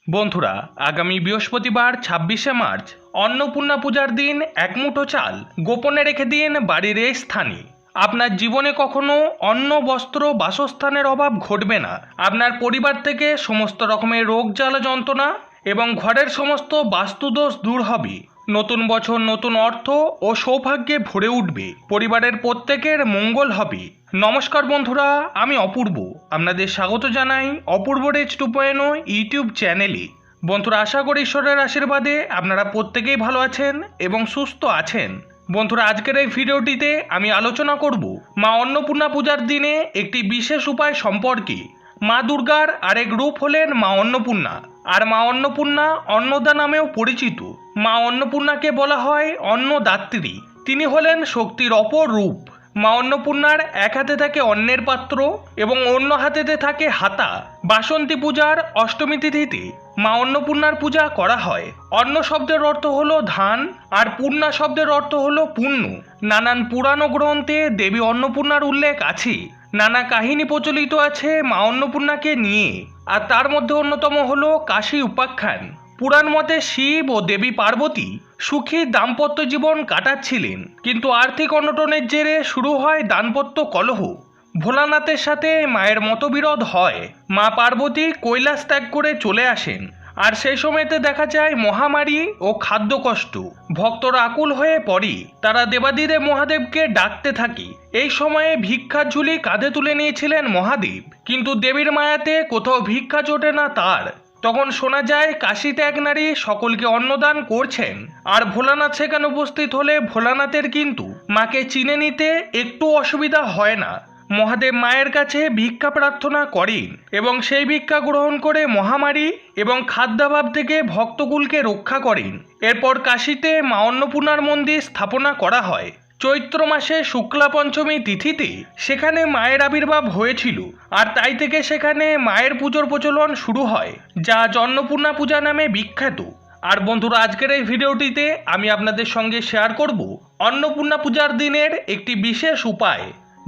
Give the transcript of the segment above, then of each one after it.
বন্ধুরা, আগামী বৃহস্পতিবার ২৬শে মার্চ অন্নপূর্ণা পূজার দিন এক মুঠো চাল গোপনে রেখে দিন বাড়ির এই স্থানে। আপনার জীবনে কখনো অন্ন, বস্ত্র, বাসস্থানের অভাব ঘটবে না। আপনার পরিবার থেকে সমস্ত রকমের রোগ, জ্বালা, যন্ত্রণা এবং ঘরের সমস্ত বাস্তুদোষ দূর হবে। নতুন বছর নতুন অর্থ ও সৌভাগ্যে ভরে উঠবে। পরিবারের প্রত্যেকের মঙ্গল হবে। নমস্কার বন্ধুরা, আমি অপূর্ব। আপনাদের স্বাগত জানাই অপূর্ব রেজ 2.0 ইউটিউব চ্যানেলে। বন্ধুরা, আশা করি ঈশ্বরের আশীর্বাদে আপনারা প্রত্যেকেই ভালো আছেন এবং সুস্থ আছেন। বন্ধুরা, আজকের এই ভিডিওটিতে আমি আলোচনা করব মা অন্নপূর্ণা পূজার দিনে একটি বিশেষ উপায় সম্পর্কে। মা দুর্গার আরেক রূপ হলেন মা অন্নপূর্ণা, আর মা অন্নপূর্ণা অন্নদা নামেও পরিচিত। মা অন্নপূর্ণাকে বলা হয় অন্নদাত্রী। তিনি হলেন শক্তির অপর রূপ। মা অন্নপূর্ণার এক হাতে থাকে অন্নের পাত্র এবং অন্য হাতেতে থাকে হাতা। বাসন্তী পূজার অষ্টমী তিথিতে মা অন্নপূর্ণার পূজা করা হয়। অন্ন শব্দের অর্থ হলো ধান, আর পূর্ণা শব্দের অর্থ হলো পুণ্য। নানান পুরাণ গ্রন্থে দেবী অন্নপূর্ণার উল্লেখ আছে। নানা কাহিনী প্রচলিত আছে মা অন্নপূর্ণাকে নিয়ে, আর তার মধ্যে অন্যতম হলো কাশী উপাখ্যান। পুরাণ মতে শিব ও দেবী পার্বতী সুখী দাম্পত্য জীবন কাটাচ্ছিলেন, কিন্তু আর্থিক অনটনের জেরে শুরু হয় দাম্পত্য কলহ। ভোলানাথের সাথে মায়ের মতবিরোধ হয়। মা পার্বতী কৈলাস ত্যাগ করে চলে আসেন, আর সেই সময়তে দেখা যায় মহামারী ও খাদ্যকষ্ট। ভক্তরা আকুল হয়ে পড়ে। তারা দেবাদিদেব মহাদেবকে ডাকতে থাকে। এই সময়ে ভিক্ষার ঝুলি কাঁধে তুলে নিয়েছিলেন মহাদেব, কিন্তু দেবীর মায়াতে কোথাও ভিক্ষা জোটে না তার। তখন শোনা যায় কাশীতে এক নারী সকলকে অন্নদান করছেন, আর ভোলানাথ সেখানে উপস্থিত হলে ভোলানাথের কিন্তু মাকে চিনে নিতে একটু অসুবিধা হয় না। মহাদেব মায়ের কাছে ভিক্ষা প্রার্থনা করেন এবং সেই ভিক্ষা গ্রহণ করে মহামারী এবং খাদ্যাভাব থেকে ভক্তকুলকে রক্ষা করেন। এরপর কাশীতে মা অন্নপূর্ণার মন্দির স্থাপনা করা হয়। চৈত্র মাসে শুক্লা পঞ্চমী তিথিতে সেখানে মায়ের আবির্ভাব হয়েছিল, আর তাই থেকে সেখানে মায়ের পুজোর প্রচলন শুরু হয়, যা অন্নপূর্ণা পূজা নামে বিখ্যাত। আর বন্ধুরা, আজকের এই ভিডিওটিতে আমি আপনাদের সঙ্গে শেয়ার করব অন্নপূর্ণা পূজার দিনের একটি বিশেষ উপায়।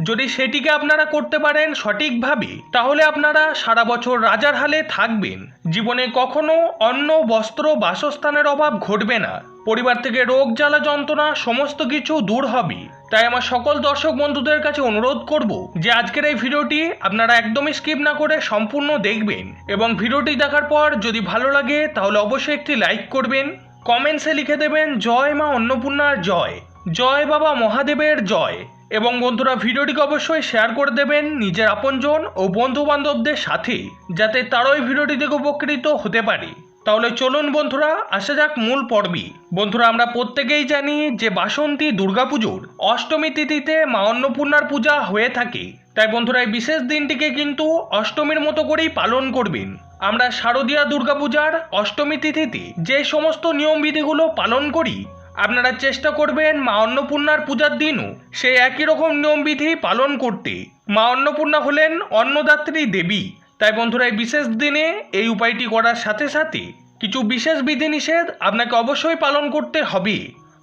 যদি সেটিকে আপনারা করতে পারেন সঠিকভাবে, তাহলে আপনারা সারা বছর রাজার হালে থাকবেন। জীবনে কখনো অন্ন, বস্ত্র, বাসস্থানের অভাব ঘটবে না। পরিবার থেকে রোগ, জ্বালা, যন্ত্রণা সমস্ত কিছু দূর হবে। তাই আমার সকল দর্শক বন্ধুদের কাছে অনুরোধ করব যে আজকের এই ভিডিওটি আপনারা একদমই স্কিপ না করে সম্পূর্ণ দেখবেন, এবং ভিডিওটি দেখার পর যদি ভালো লাগে তাহলে অবশ্যই একটি লাইক করবেন। কমেন্টসে লিখে দেবেন জয় মা অন্নপূর্ণার জয়, জয় বাবা মহাদেবের জয়। এবং বন্ধুরা, ভিডিওটিকে অবশ্যই শেয়ার করে দেবেন নিজের আপনজন ও বন্ধু বান্ধবদের সাথে, যাতে তারাও এই ভিডিওটি দেখে উপকৃত হতে পারে। তাহলে চলুন বন্ধুরা, আসা যাক মূল পর্বে। বন্ধুরা, আমরা প্রত্যেকেই জানি যে বাসন্তী দুর্গাপুজোর অষ্টমী তিথিতে মা অন্নপূর্ণার পূজা হয়ে থাকে। তাই বন্ধুরা, এই বিশেষ দিনটিকে কিন্তু অষ্টমীর মতো করেই পালন করবেন। আমরা শারদীয়া দুর্গাপূজার অষ্টমী তিথিতে যে সমস্ত নিয়মবিধিগুলো পালন করি, আপনারা চেষ্টা করবেন মা অন্নপূর্ণার পূজার দিনও সেই একই রকম নিয়মবিধি পালন করতে। মা অন্নপূর্ণা হলেন অন্নদাত্রী দেবী। তাই বন্ধুরা, এই বিশেষ দিনে এই উপায়টি করার সাথে সাথে কিছু বিশেষ বিধিনিষেধ আপনাকে অবশ্যই পালন করতে হবে।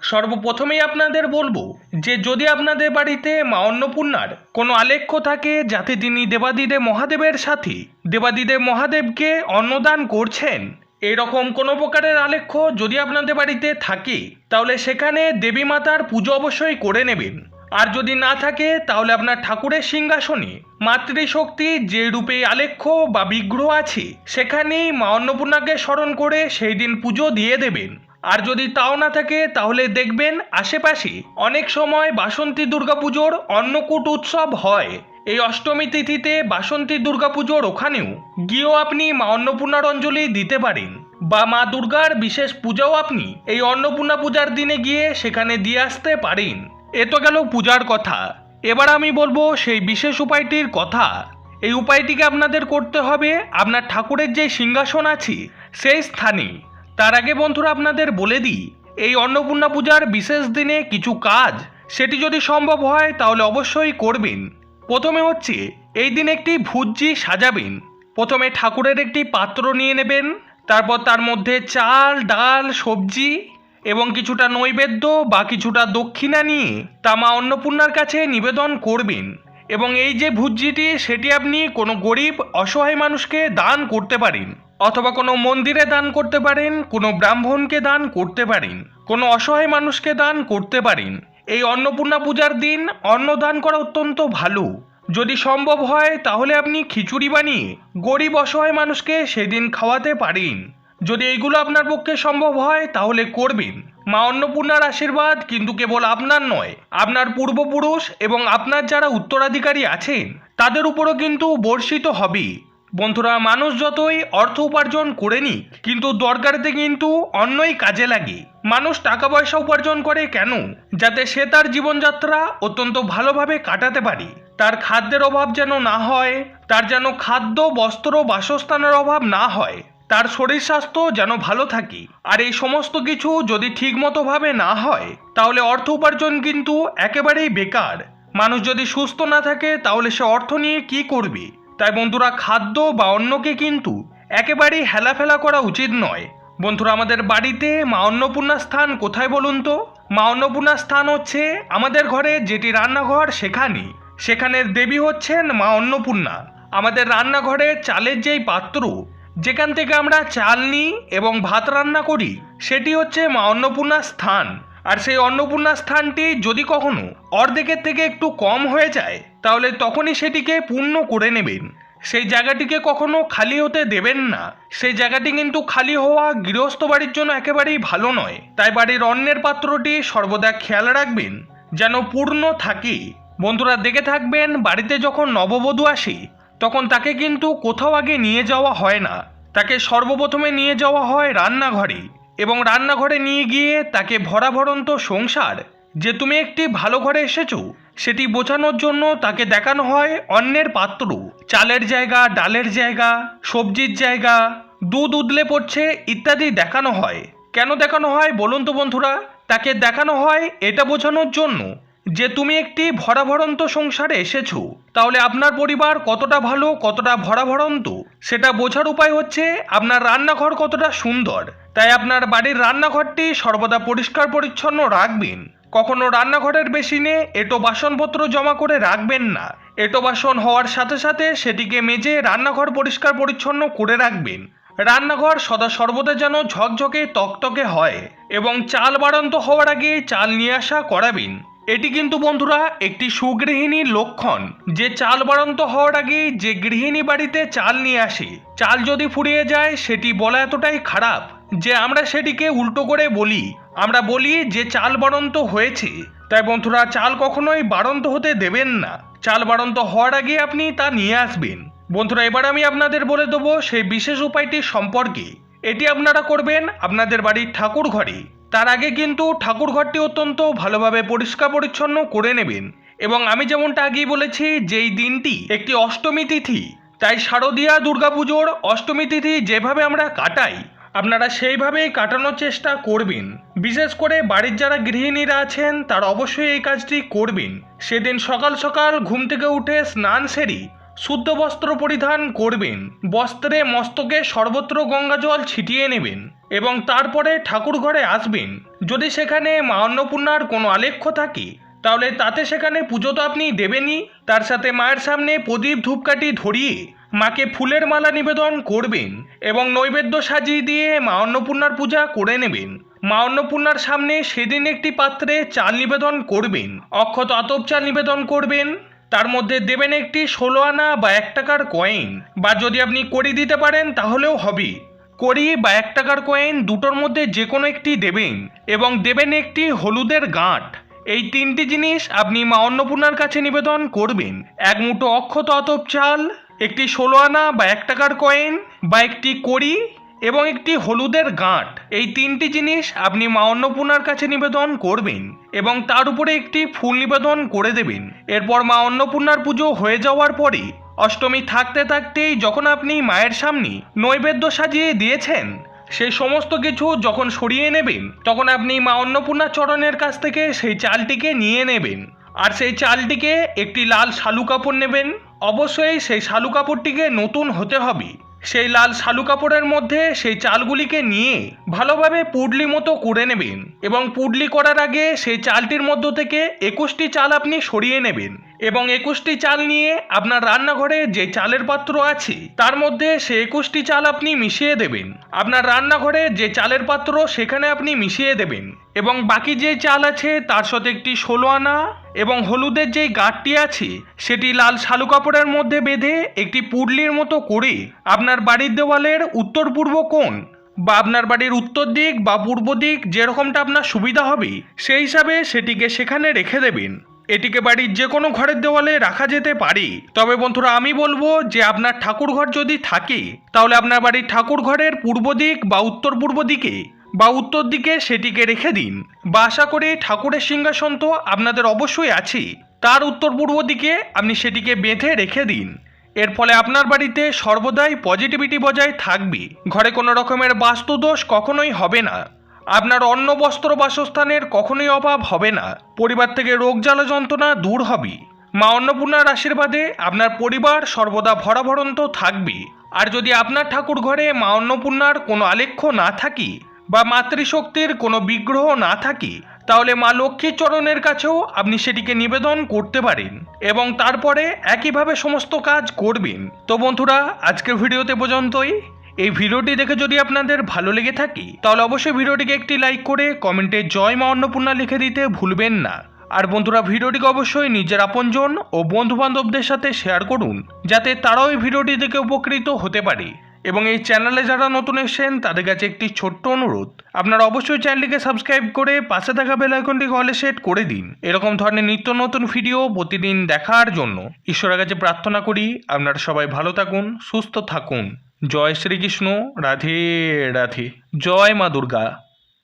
সর্বপ্রথমেই আপনাদের বলবো যে যদি আপনাদের বাড়িতে মা অন্নপূর্ণার কোনো আলেখ্য থাকে, যাতে তিনি দেবাদিদেব মহাদেবের সাথে দেবাদিদেব মহাদেবকে অন্নদান করছেন, এরকম কোনো প্রকারের আলেখ্য যদি আপনাদের বাড়িতে থাকে, তাহলে সেখানে দেবী মাতার পুজো অবশ্যই করে নেবেন। আর যদি না থাকে, তাহলে আপনার ঠাকুরের সিংহাসনে মাতৃশক্তি যে রূপে আলেখ্য বা বিগ্রহ আছে, সেখানেই মা অন্নপূর্ণাকে স্মরণ করে সেই দিন পুজো দিয়ে দেবেন। আর যদি তাও না থাকে, তাহলে দেখবেন আশেপাশে অনেক সময় বাসন্তী দুর্গাপুজোর অন্নকূট উৎসব হয়। এই অষ্টমী তিথিতে বাসন্তী দুর্গাপুজোর ওখানেও গিয়েও আপনি মা অন্নপূর্ণার অঞ্জলি দিতে পারেন, বা মা দুর্গার বিশেষ পূজাও আপনি এই অন্নপূর্ণা পূজার দিনে গিয়ে সেখানে দিয়ে আসতে পারেন। এ তো গেল পূজার কথা। এবার আমি বলবো সেই বিশেষ উপায়টির কথা। এই উপায়টিকে আপনাদের করতে হবে আপনার ঠাকুরের যে সিংহাসন আছে সেই স্থানে। তার আগে বন্ধুরা, আপনাদের বলে দিই, এই অন্নপূর্ণা পূজার বিশেষ দিনে কিছু কাজ, সেটি যদি সম্ভব হয় তাহলে অবশ্যই করবেন। প্রথমে হচ্ছে, এই দিন একটি ভুজ্জি সাজাবেন। প্রথমে ঠাকুরের একটি পাত্র নিয়ে নেবেন, তারপর তার মধ্যে চাল, ডাল, সবজি এবং কিছুটা নৈবেদ্য বা কিছুটা দক্ষিণা নিয়ে তা মা অন্নপূর্ণার কাছে নিবেদন করবেন। এবং এই যে ভুজ্জিটি, সেটি আপনি কোনো গরিব অসহায় মানুষকে দান করতে পারেন। অথবা কোনো মন্দিরে দান করতে পারেন, কোনো ব্রাহ্মণকে দান করতে পারেন, কোনো অসহায় মানুষকে দান করতে পারেন। এই অন্নপূর্ণা পূজার দিন অন্ন দান করা অত্যন্ত ভালো। যদি সম্ভব হয় তাহলে আপনি খিচুড়ি বানিয়ে গরিব অসহায় মানুষকে সেদিন খাওয়াতে পারেন। যদি এইগুলো আপনার পক্ষে সম্ভব হয় তাহলে করবেন। মা অন্নপূর্ণার আশীর্বাদ কিন্তু কেবল আপনার নয়, আপনার পূর্বপুরুষ এবং আপনার যারা উত্তরাধিকারী আছেন তাদের উপরও কিন্তু বর্ষিত হবে। বন্ধুরা, মানুষ যতই অর্থ উপার্জন করে নিক, কিন্তু দরকারেতে কিন্তু অন্যই কাজে লাগে। মানুষ টাকা পয়সা উপার্জন করে কেন? যাতে সে তার জীবনযাত্রা অত্যন্ত ভালোভাবে কাটাতে পারে, তার খাদ্যের অভাব যেন না হয়, তার যেন খাদ্য, বস্ত্র, বাসস্থানের অভাব না হয়, তার শরীর স্বাস্থ্য যেন ভালো থাকে। আর এই সমস্ত কিছু যদি ঠিকমতোভাবে না হয় তাহলে অর্থ উপার্জন কিন্তু একেবারেই বেকার। মানুষ যদি সুস্থ না থাকে তাহলে সে অর্থ নিয়ে কি করবে? তাই বন্ধুরা, খাদ্য বা অন্নকে কিন্তু একেবারেই হেলাফেলা করা উচিত নয়। বন্ধুরা, আমাদের বাড়িতে মা অন্নপূর্ণার স্থান কোথায় বলুন তো? মা অন্নপূর্ণার স্থান হচ্ছে আমাদের ঘরে যেটি রান্নাঘর, সেখানের দেবী হচ্ছেন মা অন্নপূর্ণা। আমাদের রান্নাঘরে চালের যেই পাত্র, যেখান থেকে আমরা চাল নিই এবং ভাত রান্না করি, সেটি হচ্ছে মা অন্নপূর্ণার স্থান। আর সেই অন্নপূর্ণা স্থানটি যদি কখনো অর্ধেকের থেকে একটু কম হয়ে যায় তাহলে তখনই সেটিকে পূর্ণ করে নেবেন। সেই জায়গাটিকে কখনো খালি হতে দেবেন না। সেই জায়গাটি কিন্তু খালি হওয়া গৃহস্থ বাড়ির জন্য একেবারেই ভালো নয়। তাই বাড়ির অন্নের পাত্রটি সর্বদা খেয়াল রাখবেন যেন পূর্ণ থাকে। বন্ধুরা, দেখে থাকবেন বাড়িতে যখন নববধূ আসে তখন তাকে কিন্তু কোথাও আগে নিয়ে যাওয়া হয় না, তাকে সর্বপ্রথমে নিয়ে যাওয়া হয় রান্নাঘরে। এবং রান্নাঘরে নিয়ে গিয়ে তাকে ভরাভরন্ত সংসার যে তুমি একটি ভালো ঘরে এসেছো সেটি বোঝানোর জন্য তাকে দেখানো হয় অন্নের পাত্র, চালের জায়গা, ডালের জায়গা, সবজির জায়গা, দুধ উদলে পড়ছে ইত্যাদি দেখানো হয়। কেন দেখানো হয় বলুন তো বন্ধুরা? তাকে দেখানো হয় এটা বোঝানোর জন্য যে তুমি একটি ভরাভরন্ত সংসারে এসেছো, তাহলে আপনার পরিবার কতটা ভালো, কতটা ভরাভরন্ত সেটা বোঝার উপায় হচ্ছে আপনার রান্নাঘর কতটা সুন্দর। তাই আপনার বাড়ির রান্নাঘরটি সর্বদা পরিষ্কার পরিচ্ছন্ন রাখবেন। কখনো রান্নাঘরের বেসিনে এঁটো বাসনপত্র জমা করে রাখবেন না। এঁটো বাসন হওয়ার সাথে সাথে সেটিকে মেজে রান্নাঘর পরিষ্কার পরিচ্ছন্ন করে রাখবেন। রান্নাঘর সদা সর্বদা যেন ঝকঝকে তকতকে হয় এবং চাল বাড়ন্ত হওয়ার আগে চাল নিয়ে আসা করাবেন। এটি কিন্তু বন্ধুরা একটি সুগৃহিণীর লক্ষণ যে চাল বাড়ন্ত হওয়ার আগে যে গৃহিণী বাড়িতে চাল নিয়ে আসে, চাল যদি ফুরিয়ে যায় সেটি বলা এতটাই খারাপ যে আমরা সেটিকে উল্টো করে বলি, আমরা বলি যে চাল বাড়ন্ত হয়েছে। তাই বন্ধুরা, চাল কখনোই বাড়ন্ত হতে দেবেন না। চাল বাড়ন্ত হওয়ার আগে আপনি তা নিয়ে আসবেন। বন্ধুরা, এবার আমি আপনাদের বলে দেবো সেই বিশেষ উপায়টি সম্পর্কে। এটি আপনারা করবেন আপনাদের বাড়ির ঠাকুর ঘরে। তার আগে কিন্তু ঠাকুর ঘরটি অত্যন্ত ভালোভাবে পরিষ্কার পরিচ্ছন্ন করে নেবেন। এবং আমি যেমনটা আগেই বলেছি যে এই দিনটি একটি অষ্টমী তিথি, তাই শারদীয়া দুর্গাপুজোর অষ্টমী তিথি যেভাবে আমরা কাটাই আপনারা সেইভাবেই কাটানোর চেষ্টা করবেন। বিশেষ করে বাড়ির যারা গৃহিণীরা আছেন তারা অবশ্যই এই কাজটি করবেন। সেদিন সকাল সকাল ঘুম থেকে উঠে স্নান সেরে শুদ্ধ বস্ত্র পরিধান করবেন, বস্ত্রে মস্তকে সর্বত্র গঙ্গা জল ছিটিয়ে নেবেন এবং তারপরে ঠাকুর ঘরে আসবেন। যদি সেখানে মা অন্নপূর্ণার কোনো আলেখ্য থাকে তাহলে তাতে সেখানে পুজো তো আপনি দেবেনই, তার সাথে মায়ের সামনে প্রদীপ ধূপকাঠি ধরিয়ে মাকে ফুলের মালা নিবেদন করবেন এবং নৈবেদ্য সাজিয়ে দিয়ে মা অন্নপূর্ণার পূজা করে নেবেন। মা অন্নপূর্ণার সামনে সেদিন একটি পাত্রে চাল নিবেদন করবেন, অক্ষত আতপ চাল নিবেদন করবেন। তার মধ্যে দেবেন একটি 16 আনা বা 1 টাকার কয়েন, বা যদি আপনি কড়ি দিতে পারেন তাহলেও হবে। কড়ি বা 1 টাকার কয়েন দুটোর মধ্যে যে কোনো একটি দেবেন এবং দেবেন একটি হলুদের গাঁট। এই তিনটি জিনিস আপনি মা অন্নপূর্ণার কাছে নিবেদন করবেন। 1 মুঠো অক্ষত আতপ চাল, একটি 16 আনা বা 1 টাকার কয়েন বা একটি কড়ি এবং একটি হলুদের গাঁট। এই তিনটি জিনিস আপনি মা অন্নপূর্ণার কাছে নিবেদন করবেন এবং তার উপরে একটি ফুল নিবেদন করে দেবেন। এরপর মা অন্নপূর্ণার পুজো হয়ে যাওয়ার পরে অষ্টমী থাকতে থাকতেই যখন আপনি মায়ের সামনে নৈবেদ্য সাজিয়ে দিয়েছেন সেই সমস্ত কিছু যখন সরিয়ে নেবেন তখন আপনি মা অন্নপূর্ণা চরণের কাছ থেকে সেই চালটিকে নিয়ে নেবেন। আর সেই চালটিকে একটি লাল শালু কাপড় নেবেন। অবশ্যই সেই শালু কাপড়টিকে নতুন হতে হবে। সেই লাল শালু কাপড়ের মধ্যে সেই চালগুলিকে নিয়ে ভালোভাবে পুডলি মতো করে নেবেন এবং পুডলি করার আগে সেই চালটির মধ্য থেকে 21টি চাল আপনি সরিয়ে নেবেন এবং 21টি চাল নিয়ে আপনার রান্নাঘরে যে চালের পাত্র আছে তার মধ্যে সে 21টি চাল আপনি মিশিয়ে দেবেন। আপনার রান্নাঘরে যে চালের পাত্র সেখানে আপনি মিশিয়ে দেবেন এবং বাকি যে চাল আছে তার সাথে একটি 16 আনা এবং হলুদের যেই গাঁটটি আছে সেটি লাল শালু কাপড়ের মধ্যে বেঁধে একটি পুডলির মতো করে আপনার বাড়ির দেওয়ালের উত্তর পূর্ব কোণ বা আপনার বাড়ির উত্তর দিক বা পূর্ব দিক যেরকমটা আপনার সুবিধা হবে সেই হিসাবে সেটিকে সেখানে রেখে দেবেন। এটিকে বাড়ির যে কোনো ঘরের দেওয়ালে রাখা যেতে পারে, তবে বন্ধুরা আমি বলবো যে আপনার ঠাকুর ঘর যদি থাকে তাহলে আপনার বাড়ির ঠাকুর ঘরের পূর্ব দিক বা উত্তর পূর্ব দিকে বা উত্তর দিকে সেটিকে রেখে দিন। বা আশা করি ঠাকুরের সিংহাসন তো আপনাদের অবশ্যই আছে, তার উত্তর পূর্ব দিকে আপনি সেটিকে বেঁধে রেখে দিন। এর ফলে আপনার বাড়িতে সর্বদাই পজিটিভিটি বজায় থাকবে, ঘরে কোনো রকমের বাস্তুদোষ কখনোই হবে না, আপনার অন্ন বস্ত্র বাসস্থানের কখনোই অভাব হবে না, পরিবার থেকে রোগ জ্বালা যন্ত্রণা দূর হবে, মা অন্নপূর্ণার আশীর্বাদে আপনার পরিবার সর্বদা ভরাভরন্ত থাকবে। আর যদি আপনার ঠাকুর ঘরে মা অন্নপূর্ণার কোনো আলেখ্য না থাকে বা মাতৃশক্তির কোনো বিগ্রহ না থাকে তাহলে মা লক্ষ্মীর চরণের কাছেও আপনি সেটিকে নিবেদন করতে পারেন এবং তারপরে একইভাবে সমস্ত কাজ করবেন। তো বন্ধুরা আজকের ভিডিওতে পর্যন্তই। এই ভিডিওটি দেখে যদি আপনাদের ভালো লেগে থাকে তাহলে অবশ্যই ভিডিওটিকে একটি লাইক করে কমেন্টে জয় মা অন্নপূর্ণা লিখে দিতে ভুলবেন না। আর বন্ধুরা ভিডিওটিকে অবশ্যই নিজের আপনজন ও বন্ধু বান্ধবদের সাথে শেয়ার করুন যাতে তারাও এই ভিডিওটি দেখে উপকৃত হতে পারে। এবং এই চ্যানেলে যারা নতুন এসেছেন তাদের কাছে একটি ছোট্ট অনুরোধ, আপনারা অবশ্যই চ্যানেলটিকে সাবস্ক্রাইব করে পাশে থাকা বেল আইকনটিকে অলে সেট করে দিন এরকম ধরনের নিত্য নতুন ভিডিও প্রতিদিন দেখার জন্য। ঈশ্বরের কাছে প্রার্থনা করি আপনারা সবাই ভালো থাকুন, সুস্থ থাকুন। জয় শ্রীকৃষ্ণ, রাধে রাধে, জয় মা দুর্গা।